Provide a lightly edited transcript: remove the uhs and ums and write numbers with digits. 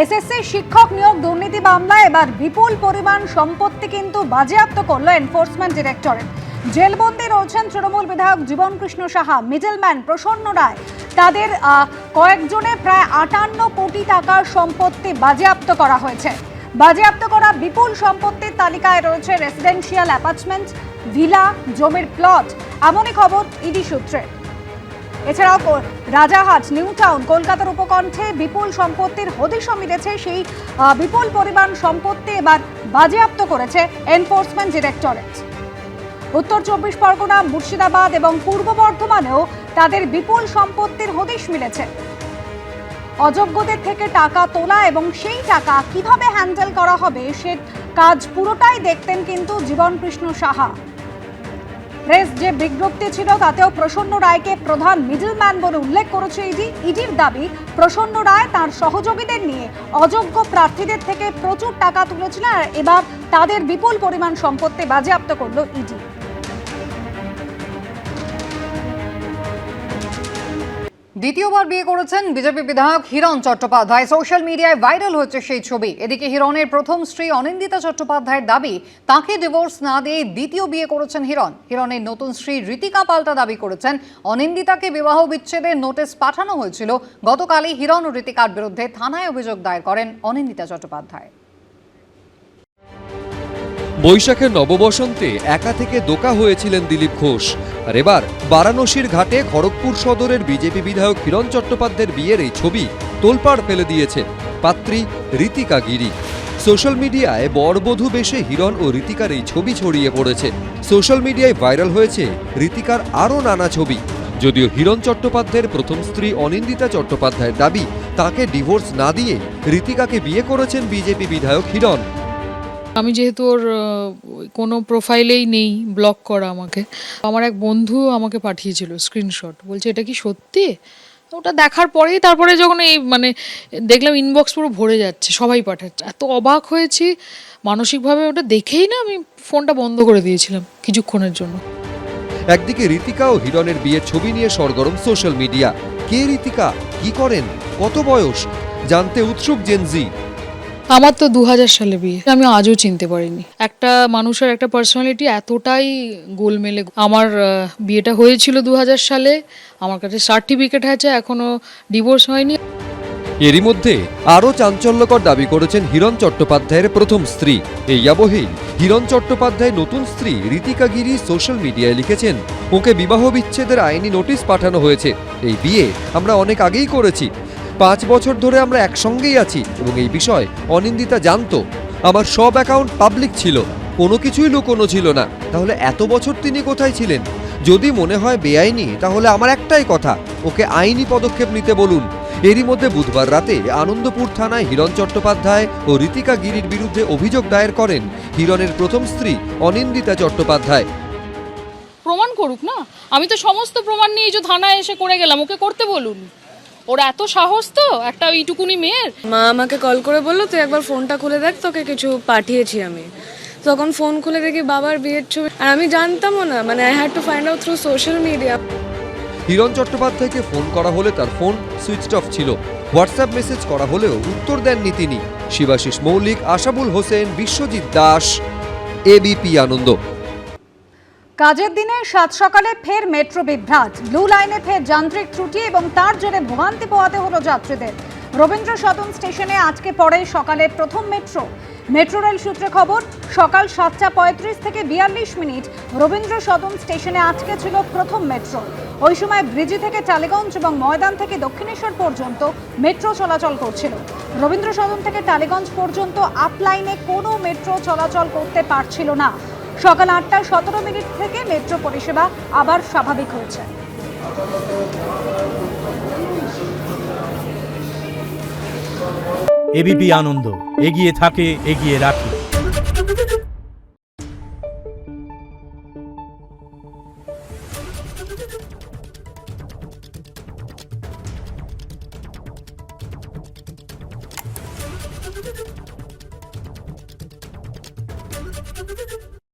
SSC শিক্ষক নিয়োগ দুর্নীতি মামলায় এবার বিপুল পরিমাণ সম্পত্তি কিন্তু বাজেয়াপ্ত করল এনফোর্সমেন্ট ডিরেক্টরেট। জেলবন্দি রয়েছেন তৃণমূল বিধায়ক জীবনকৃষ্ণ সাহা, মিডলম্যান প্রসন্ন রায়। তাদের কয়েকজনে প্রায় 58 কোটি টাকার সম্পত্তি বাজেয়াপ্ত করা হয়েছে। বাজেয়াপ্ত করা বিপুল সম্পত্তির তালিকায় রয়েছে রেসিডেন্সিয়াল অ্যাপার্টমেন্ট, ভিলা, জমির প্লট। এমনই খবর ইডি সূত্রে। এছাড়াও রাজারহাট, নিউ টাউন, কলকাতার উপকণ্ঠে বিপুল সম্পত্তির হদিশও মিলেছে। সেই বিপুল পরিমাণ সম্পত্তি এবার বাজেয়াপ্ত করেছে এনফোর্সমেন্ট ডিরেক্টরেট। উত্তর 24 পরগনা, মুর্শিদাবাদ এবং পূর্ব বর্ধমানেও তাদের বিপুল সম্পত্তির হদিশ মিলেছে। অযোগ্যদের থেকে টাকা তোলা এবং সেই টাকা কিভাবে হ্যান্ডেল করা হবে সে কাজ পুরোটাই দেখতেন কিন্তু জীবনকৃষ্ণ সাহা। প্রেস যে বিজ্ঞপ্তি ছিল তাতেও প্রসন্ন রায়কে প্রধান মিডলম্যান বলে উল্লেখ করেছে ইডি। ইডির দাবি, প্রসন্ন রায় তার সহযোগীদের নিয়ে অযোগ্য প্রার্থীদের থেকে প্রচুর টাকা তুলেছিলেন আর এবার তাদের বিপুল পরিমাণ সম্পত্তি বাজেয়াপ্ত করল ইডি। দ্বিতীয়বার বিয়ে করেছেন বিজেপি বিধায়ক হিরণ চট্টোপাধ্যায়। সোশ্যাল মিডিয়ায় ভাইরাল হচ্ছে সেই ছবি। এদিকে হিরণের প্রথম স্ত্রী অনিন্দিতা চট্টোপাধ্যায়ের দাবি, তাকে ডিভোর্স না দিয়ে দ্বিতীয় বিয়ে করেছেন হিরণ। হিরণের নতুন স্ত্রী ঋতিকা পাল্টা দাবি করেছেন, অনিন্দিতাকে বিবাহ বিচ্ছেদের নোটিশ পাঠানো হয়েছিল। গতকালই হিরণ ও ঋতিকার বিরুদ্ধে থানায় অভিযোগ দায়ের করেন অনিন্দিতা চট্টোপাধ্যায়। বৈশাখের নববসন্তে একা থেকে দোকা হয়েছিলেন দিলীপ ঘোষ, আর এবার বারাণসীর ঘাটে খড়গপুর সদরের বিজেপি বিধায়ক হিরণ চট্টোপাধ্যায়ের বিয়ের এই ছবি তোলপাড় ফেলে দিয়েছে পাত্রী ঋতিকা গিরি। সোশ্যাল মিডিয়ায় বরবধূ বেশে হিরণ ও ঋতিকার এই ছবি ছড়িয়ে পড়েছে। সোশ্যাল মিডিয়ায় ভাইরাল হয়েছে ঋতিকার আরও নানা ছবি। যদিও হিরণ চট্টোপাধ্যায়ের প্রথম স্ত্রী অনিন্দিতা চট্টোপাধ্যায়ের দাবি, তাকে ডিভোর্স না দিয়ে ঋতিকাকে বিয়ে করেছেন বিজেপি বিধায়ক হিরণ। আমি যেহেতু ওর কোনো প্রোফাইলেই নেই, ব্লক করা আমাকে, আমার এক বন্ধু আমাকে পাঠিয়েছিল স্ক্রিনশট, বলছে এটা কি সত্যি? ওটা দেখার পরেই তারপরে যখন এই দেখলাম ইনবক্স পুরো ভরে যাচ্ছে, সবাই পাঠাচ্ছে, এত অবাক হয়েছি মানসিকভাবে। ওটা দেখেই না আমি ফোনটা বন্ধ করে দিয়েছিলাম কিছুক্ষণের জন্য। একদিকে ঋতিকা ও হিরণের বিয়ের ছবি নিয়ে সরগরম সোশ্যাল মিডিয়া। কে ঋতিকা, কি করেন, কত বয়স, জানতে উৎসুক জেনজি। আমার তো 2000 সালে বিয়ে, আমি আজও চিনতে পারিনি। একটা মানুষের একটা পার্সোনালিটি এতটাই গোলমেলে। আমার বিয়েটা হয়েছিল 2000 সালে, আমার কাছে সার্টিফিকেট আছে, এখনো ডিভোর্স হয়নি। এরই মধ্যে আরও চাঞ্চল্যকর দাবি করেছেন হিরণ চট্টোপাধ্যায়ের প্রথম স্ত্রী। এই আবহেই হিরণ চট্টোপাধ্যায় নতুন স্ত্রী ঋতিকা গিরি সোশ্যাল মিডিয়ায় লিখেছেন, ওকে বিবাহ বিচ্ছেদের আইনি নোটিশ পাঠানো হয়েছে। এই বিয়ে আমরা অনেক আগেই করেছি, 5 বছর ধরে আমরা একসঙ্গেই আছি এবং এই বিষয় অনিন্দিতা জানতো। আমার সব অ্যাকাউন্ট পাবলিক ছিল, কোনো কিছুই লুকোনো ছিল না। তাহলে এত বছর তিনি কোথায় ছিলেন? যদি মনে হয় বেআইনি, তাহলে আমার একটাই কথা, ওকে আইনি পদক্ষেপ নিতে বলুন। এরই মধ্যে বুধবার রাতে আনন্দপুর থানায় হিরণ চট্টোপাধ্যায় ও ঋতিকা গিরির বিরুদ্ধে অভিযোগ দায়ের করেন হিরণের প্রথম স্ত্রী অনিন্দিতা চট্টোপাধ্যায়। প্রমাণ করুক না, আমি তো সমস্ত প্রমাণ নিয়ে যে থানায় এসে করে গেলাম, ওকে করতে বলুন। ওরা এত সাহস তো একটা এইটুকুনি মেয়ের। মা আমাকে কল করে বললো, তুই একবার ফোনটা খুলে দেখ, তোকে কিছু পাঠিয়েছি আমি। তখন ফোন খুলে দেখি বাবার বিয়ের ছবি, আর আমি জানতামও না, I had to find out through social media. Hiran চট্টোপাধ্যায়কে ফোন করা হলে তার ফোন সুইচড অফ ছিল। হোয়াটসঅ্যাপ মেসেজ করা হলেও উত্তর দেননি তিনি। শিবাশিস মৌলিক, আশাবুল হোসেন, বিশ্বজিৎ দাস, এবিপি আনন্দ। কাজের দিনে সাত সকালে ফের মেট্রো বিভ্রাট, ব্লু লাইনে ফের যান্ত্রিক ত্রুটি এবং তার জেরে ভোগান্তি পোহাতে হলো যাত্রীদের। রবীন্দ্র সদন স্টেশনে আজকে পড়ে সকালের প্রথম মেট্রো। মেট্রো রেল সূত্রে খবর, সকাল 7:35 থেকে 42 মিনিট রবীন্দ্র সদন স্টেশনে আজকে ছিল প্রথম মেট্রো। ওই সময় ব্রিজি থেকে টালিগঞ্জ এবং ময়দান থেকে দক্ষিণেশ্বর পর্যন্ত মেট্রো চলাচল করছিল। রবীন্দ্র সদন থেকে টালিগঞ্জ পর্যন্ত আপ লাইনে কোনো মেট্রো চলাচল করতে পারছিল না। সকাল 8:17 থেকে মেট্রো পরিষেবা আবার স্বাভাবিক হয়েছে। এবিপি আনন্দ, এগিয়ে থাকে, এগিয়ে রাখে।